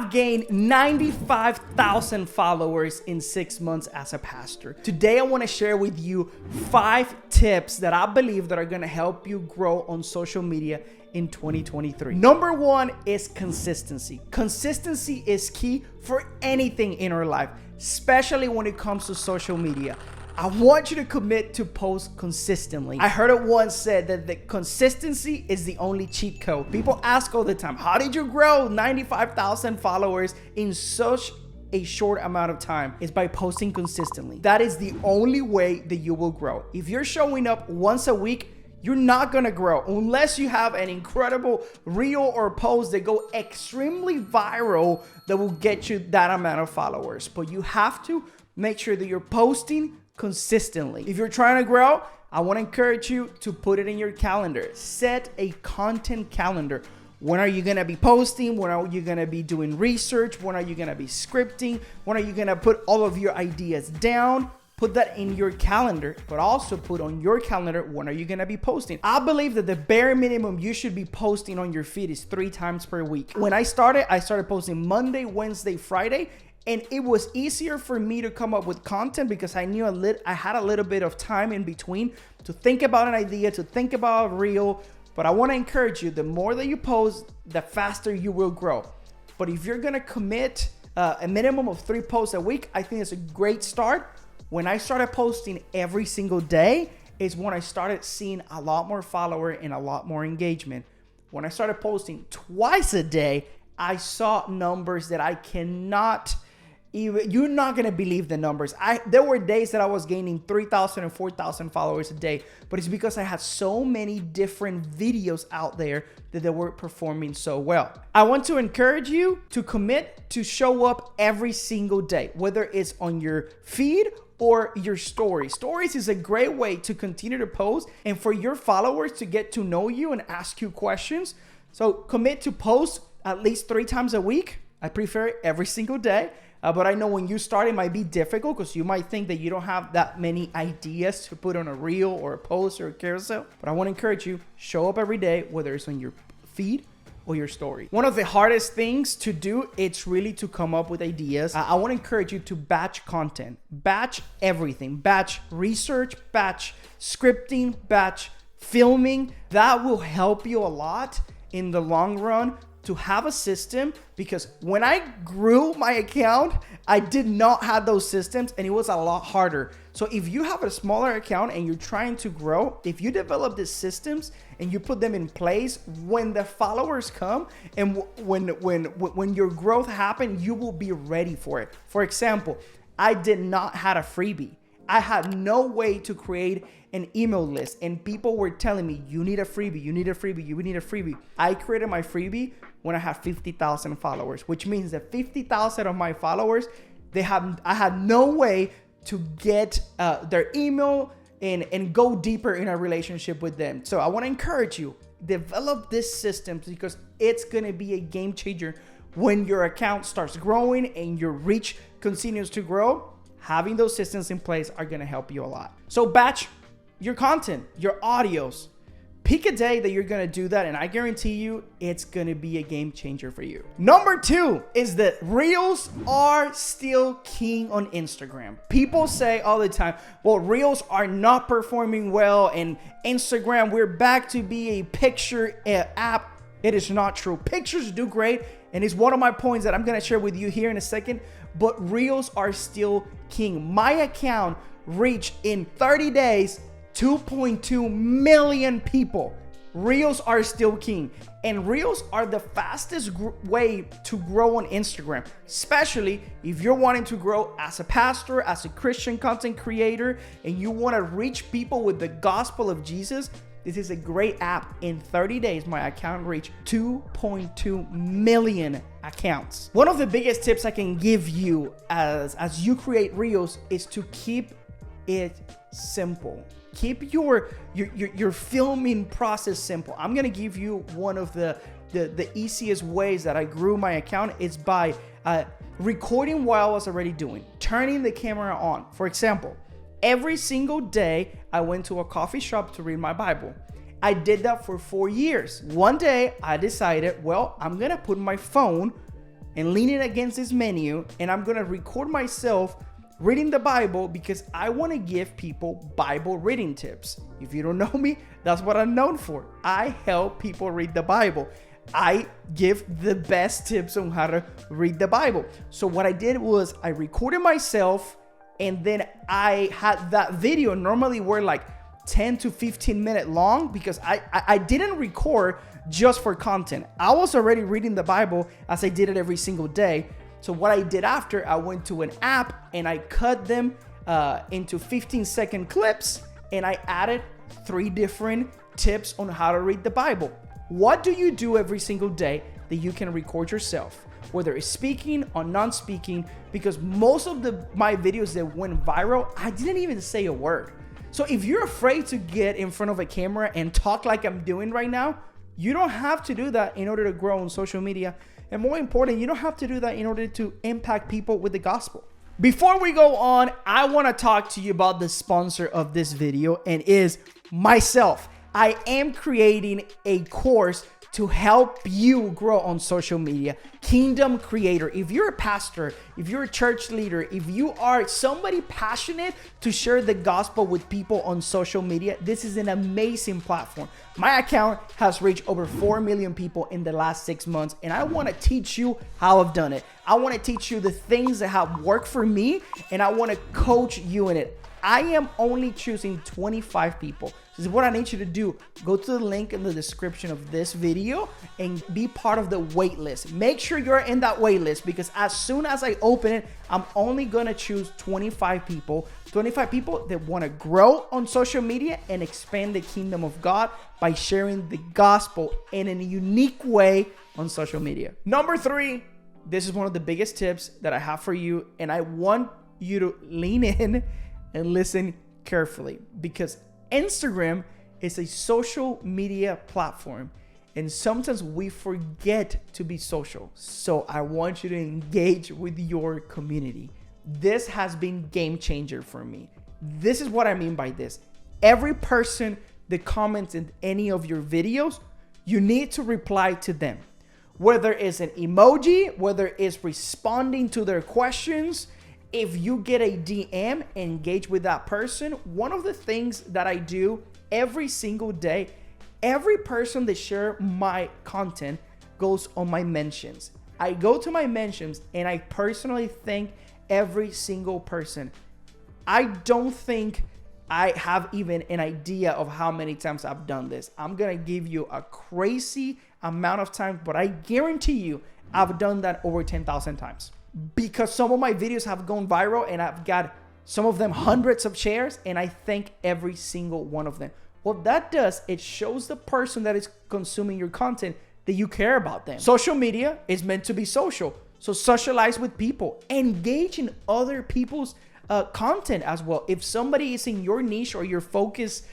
I've gained 95,000 followers in 6 months as a pastor. Today, I want to share with you 5 tips that I believe that are going to help you grow on social media in 2023. Number 1 is consistency. Consistency is key for anything in our life, especially when it comes to social media. I want you to commit to post consistently. I heard it once said that the consistency is the only cheat code. People ask all the time, how did you grow 95,000 followers in such a short amount of time? Is by posting consistently. That is the only way that you will grow. If you're showing up once a week, you're not gonna grow unless you have an incredible reel or post that go extremely viral that will get you that amount of followers. But you have to make sure that you're posting consistently. If you're trying to grow, I want to encourage you to put it in your calendar. Set a content calendar. When are you going to be posting? When are you going to be doing research? When are you going to be scripting? When are you going to put all of your ideas down? Put that in your calendar, but also put on your calendar, when are you going to be posting? I believe that the bare minimum you should be posting on your feed is 3 times per week. When I started posting Monday, Wednesday, Friday. And it was easier for me to come up with content because I knew I had a little bit of time in between to think about an idea, to think about a reel. But I want to encourage you, the more that you post, the faster you will grow. But if you're going to commit a minimum of 3 posts a week, I think it's a great start. When I started posting every single day is when I started seeing a lot more follower and a lot more engagement. When I started posting twice a day, I saw numbers that I cannot even, you're not going to believe the numbers. There were days that I was gaining 3,000 and 4,000 followers a day, but it's because I had so many different videos out there that they were performing so well. I want to encourage you to commit to show up every single day, whether it's on your feed or your stories. Stories is a great way to continue to post and for your followers to get to know you and ask you questions. So commit to post at least 3 times a week. I prefer every single day. But I know when you start, it might be difficult because you might think that you don't have that many ideas to put on a reel or a post or a carousel. But I want to encourage you, show up every day, whether it's on your feed or your story. One of the hardest things to do, it's really to come up with ideas. I want to encourage you to batch content, batch everything, batch research, batch scripting, batch filming. That will help you a lot in the long run to have a system, because when I grew my account, I did not have those systems and it was a lot harder. So if you have a smaller account and you're trying to grow, if you develop these systems and you put them in place, when the followers come and when your growth happens, you will be ready for it. For example, I did not have a freebie. I had no way to create an email list and people were telling me, you need a freebie, you need a freebie, you need a freebie. I created my freebie when I had 50,000 followers, which means that 50,000 of my followers, I had no way to get their email and go deeper in a relationship with them. So I want to encourage you, develop this system because it's going to be a game changer when your account starts growing and your reach continues to grow. Having those systems in place are going to help you a lot. So batch your content, your audios. Pick a day that you're going to do that, and I guarantee you it's going to be a game changer for you. Number 2 is that reels are still king on Instagram. People say all the time, well, reels are not performing well, and Instagram, we're back to be a picture app. It is not true. Pictures do great, and it's one of my points that I'm going to share with you here in a second, but reels are still king. My account reached in 30 days 2.2 million people. Reels are still king, and reels are the fastest way to grow on Instagram, especially if you're wanting to grow as a pastor, as a Christian content creator, and you want to reach people with the gospel of Jesus. This is a great app. In 30 days, my account reached 2.2 million accounts. One of the biggest tips I can give you as you create reels is to keep it simple. Keep your filming process simple. I'm gonna give you one of the easiest ways that I grew my account is by recording while I was already doing, turning the camera on. For example, every single day I went to a coffee shop to read my Bible. I did that for 4 years. One day I decided, well, I'm gonna put my phone and leaning against this menu, and I'm gonna record myself reading the Bible because I want to give people Bible reading tips. If you don't know me, that's what I'm known for. I help people read the Bible. I give the best tips on how to read the Bible. So what I did was I recorded myself, and then I had that video. Normally we're like 10 to 15 minutes long because I didn't record just for content. I was already reading the Bible as I did it every single day. So what I did after, I went to an app and I cut them into 15-second clips, and I added 3 different tips on how to read the Bible. What do you do every single day that you can record yourself, whether it's speaking or non-speaking? Because most of my videos that went viral, I didn't even say a word. So if you're afraid to get in front of a camera and talk like I'm doing right now, you don't have to do that in order to grow on social media. And more important, you don't have to do that in order to impact people with the gospel. Before we go on, I want to talk to you about the sponsor of this video, and is myself. I am creating a course to help you grow on social media. Kingdom Creator. If you're a pastor, if you're a church leader, if you are somebody passionate to share the gospel with people on social media, this is an amazing platform. My account has reached over 4 million people in the last 6 months, and I want to teach you how I've done it. I want to teach you the things that have worked for me, and I want to coach you in it. I am only choosing 25 people. This is what I need you to do. Go to the link in the description of this video and be part of the wait list. Make sure you're in that wait list, because as soon as I open it, I'm only gonna choose 25 people that want to grow on social media and expand the kingdom of God by sharing the gospel in a unique way on social media. Number 3, this is one of the biggest tips that I have for you, and I want you to lean in and listen carefully, because Instagram is a social media platform, and sometimes we forget to be social. So I want you to engage with your community. This has been game changer for me. This is what I mean by this. Every person that comments in any of your videos, you need to reply to them. Whether it's an emoji, whether it's responding to their questions. If you get a DM, engage with that person. One of the things that I do every single day, every person that share my content goes on my mentions. I go to my mentions and I personally thank every single person. I don't think I have even an idea of how many times I've done this. I'm gonna give you a crazy amount of times, but I guarantee you I've done that over 10,000 times. Because some of my videos have gone viral and I've got some of them hundreds of shares, and I thank every single one of them. What that does, it shows the person that is consuming your content that you care about them. Social media is meant to be social. So socialize with people, engage in other people's content as well. If somebody is in your niche or your focus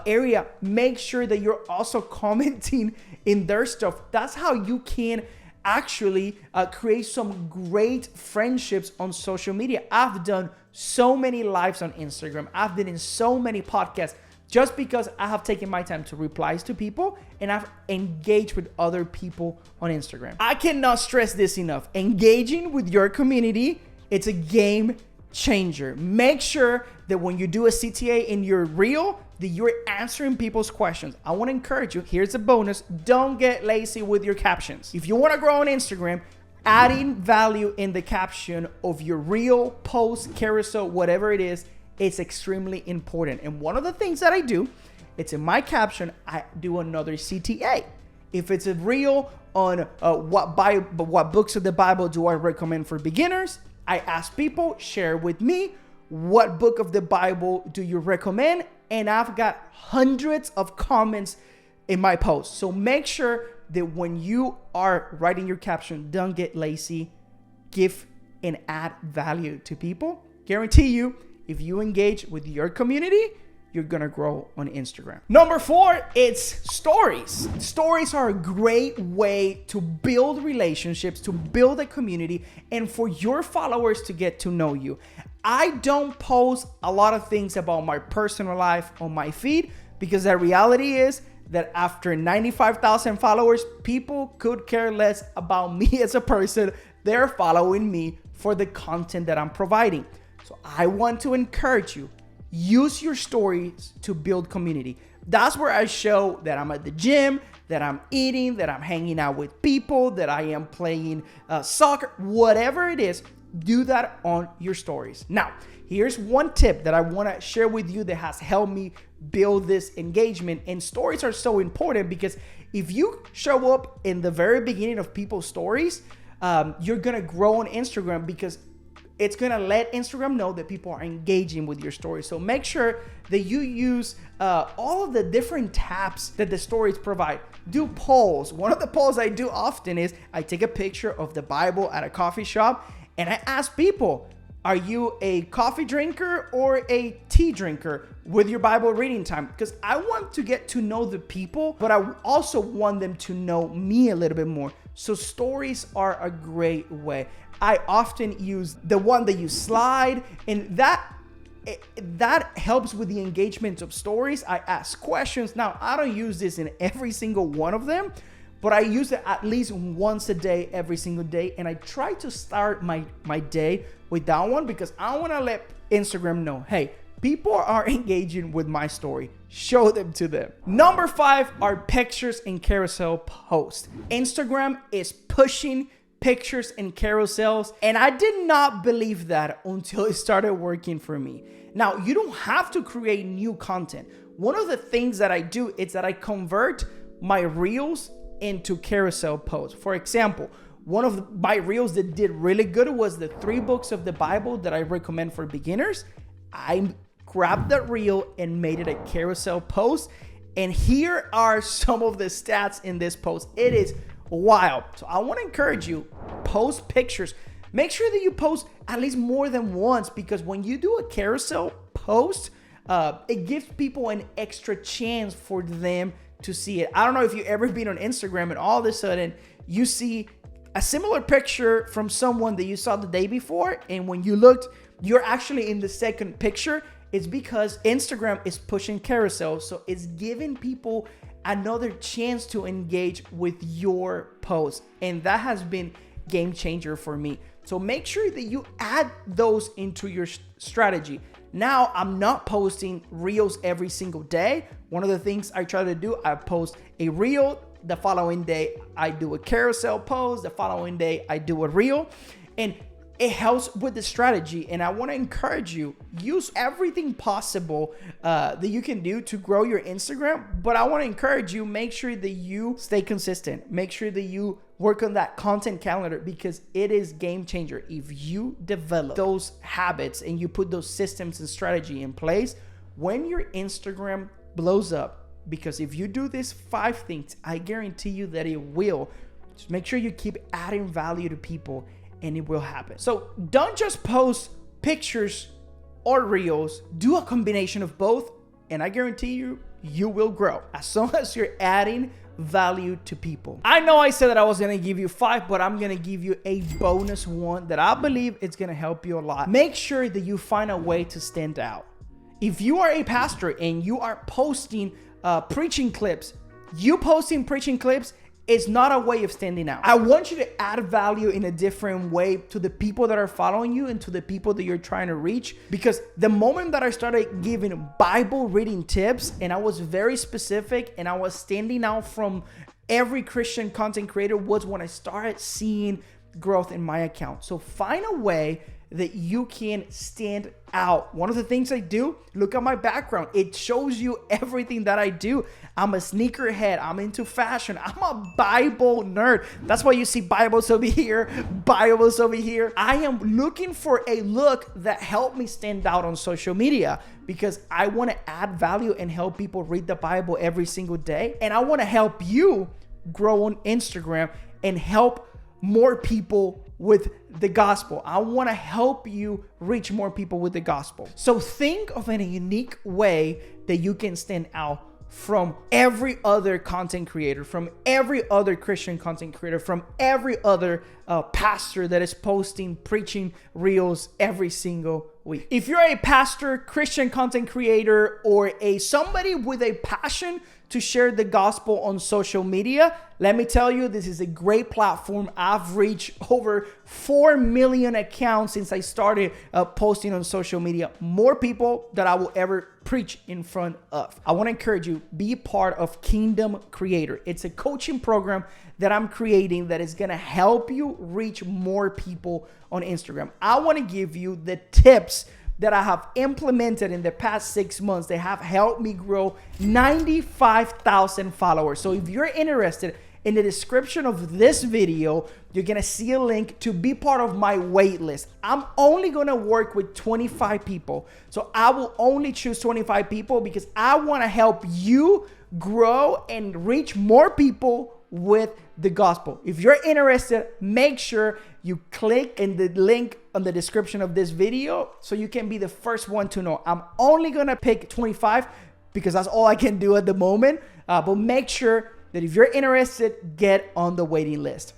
area, make sure that you're also commenting in their stuff. That's how you can actually create some great friendships on social media. I've done so many lives on Instagram. I've been in so many podcasts just because I have taken my time to reply to people and I've engaged with other people on Instagram. I cannot stress this enough. Engaging with your community, it's a game changer. Make sure that when you do a CTA in your reel, that you're answering people's questions. I want to encourage you. Here's a bonus. Don't get lazy with your captions. If you want to grow on Instagram, adding value in the caption of your reel, post, carousel, whatever it is extremely important. And one of the things that I do, it's in my caption, I do another CTA. If it's a reel on what books of the Bible do I recommend for beginners, I ask people, share with me, what book of the Bible do you recommend? And I've got hundreds of comments in my post. So make sure that when you are writing your caption, don't get lazy. Give and add value to people. Guarantee you, if you engage with your community, you're gonna grow on Instagram. Number 4, it's stories. Stories are a great way to build relationships, to build a community, and for your followers to get to know you. I don't post a lot of things about my personal life on my feed, because the reality is that after 95,000 followers, people could care less about me as a person they're following me for the content that I'm providing. So I want to encourage you, use your stories to build community. That's where I show that I'm at the gym, that I'm eating, that I'm hanging out with people, that I am playing soccer, whatever it is, do that on your stories. Now, here's one tip that I want to share with you that has helped me build this engagement. And stories are so important because if you show up in the very beginning of people's stories, you're going to grow on Instagram because it's going to let Instagram know that people are engaging with your story. So make sure that you use all of the different tabs that the stories provide. Do polls. One of the polls I do often is I take a picture of the Bible at a coffee shop and I ask people, are you a coffee drinker or a tea drinker with your Bible reading time? Because I want to get to know the people, but I also want them to know me a little bit more. So stories are a great way. I often use the one that you slide, and that helps with the engagement of stories. I ask questions. Now, I don't use this in every single one of them, but I use it at least once a day, every single day. And I try to start my day with that one because I want to let Instagram know, hey, people are engaging with my story. Show them to them. Number 5 are pictures and carousel posts. Instagram is pushing pictures and carousels, and I did not believe that until it started working for me. Now, you don't have to create new content. One of the things that I do is that I convert my reels into carousel posts. For example, one of my reels that did really good was the 3 books of the Bible that I recommend for beginners. I grabbed that reel and made it a carousel post, and here are some of the stats in this post. It is wild. So I want to encourage you, post pictures. Make sure that you post at least more than once, because when you do a carousel post, it gives people an extra chance for them to see it. I don't know if you've ever been on Instagram and all of a sudden you see a similar picture from someone that you saw the day before, and when you looked, you're actually in the second picture. It's because Instagram is pushing carousel, so it's giving people another chance to engage with your post, and that has been game changer for me. So make sure that you add those into your strategy. Now, I'm not posting reels every single day. One of the things I try to do, I post a reel, the following day I do a carousel post, the following day I do a reel, and it helps with the strategy. And I want to encourage you, use everything possible that you can do to grow your Instagram. But I want to encourage you, make sure that you stay consistent. Make sure that you work on that content calendar, because it is game changer. If you develop those habits and you put those systems and strategy in place, when your Instagram blows up, because if you do these 5 things, I guarantee you that it will. Just make sure you keep adding value to people, and it will happen. So don't just post pictures or reels, do a combination of both, and I guarantee you, you will grow as long as you're adding value to people. I know I said that I was gonna give you 5, but I'm gonna give you a bonus one that I believe it's gonna help you a lot. Make sure that you find a way to stand out. If you are a pastor and you are posting preaching clips, you posting preaching clips is not a way of standing out. I want you to add value in a different way to the people that are following you and to the people that you're trying to reach. Because the moment that I started giving Bible reading tips, and I was very specific and I was standing out from every Christian content creator, was when I started seeing growth in my account. So find a way that you can stand out. One of the things I do, look at my background. It shows you everything that I do. I'm a sneakerhead. I'm into fashion. I'm a Bible nerd. That's why you see Bibles over here, Bibles over here. I am looking for a look that helped me stand out on social media, because I want to add value and help people read the Bible every single day. And I want to help you grow on Instagram and help more people with the gospel. I want to help you reach more people with the gospel. So think of in a unique way that you can stand out from every other content creator, from every other Christian content creator, from every other pastor that is posting preaching reels every single week. If you're a pastor, Christian content creator, or somebody with a passion to share the gospel on social media, let me tell you, this is a great platform. I've reached over 4 million accounts since I started posting on social media. More people that I will ever preach in front of. I want to encourage you, be part of Kingdom Creator. It's a coaching program that I'm creating that is going to help you reach more people on Instagram. I want to give you the tips that I have implemented in the past 6 months that have helped me grow 95,000 followers. So if you're interested, in the description of this video, you're gonna see a link to be part of my wait list. I'm only gonna work with 25 people. So I will only choose 25 people because I wanna help you grow and reach more people with the gospel. If you're interested, make sure you click in the link on the description of this video so you can be the first one to know. I'm only gonna pick 25 because that's all I can do at the moment, but make sure that if you're interested, get on the waiting list.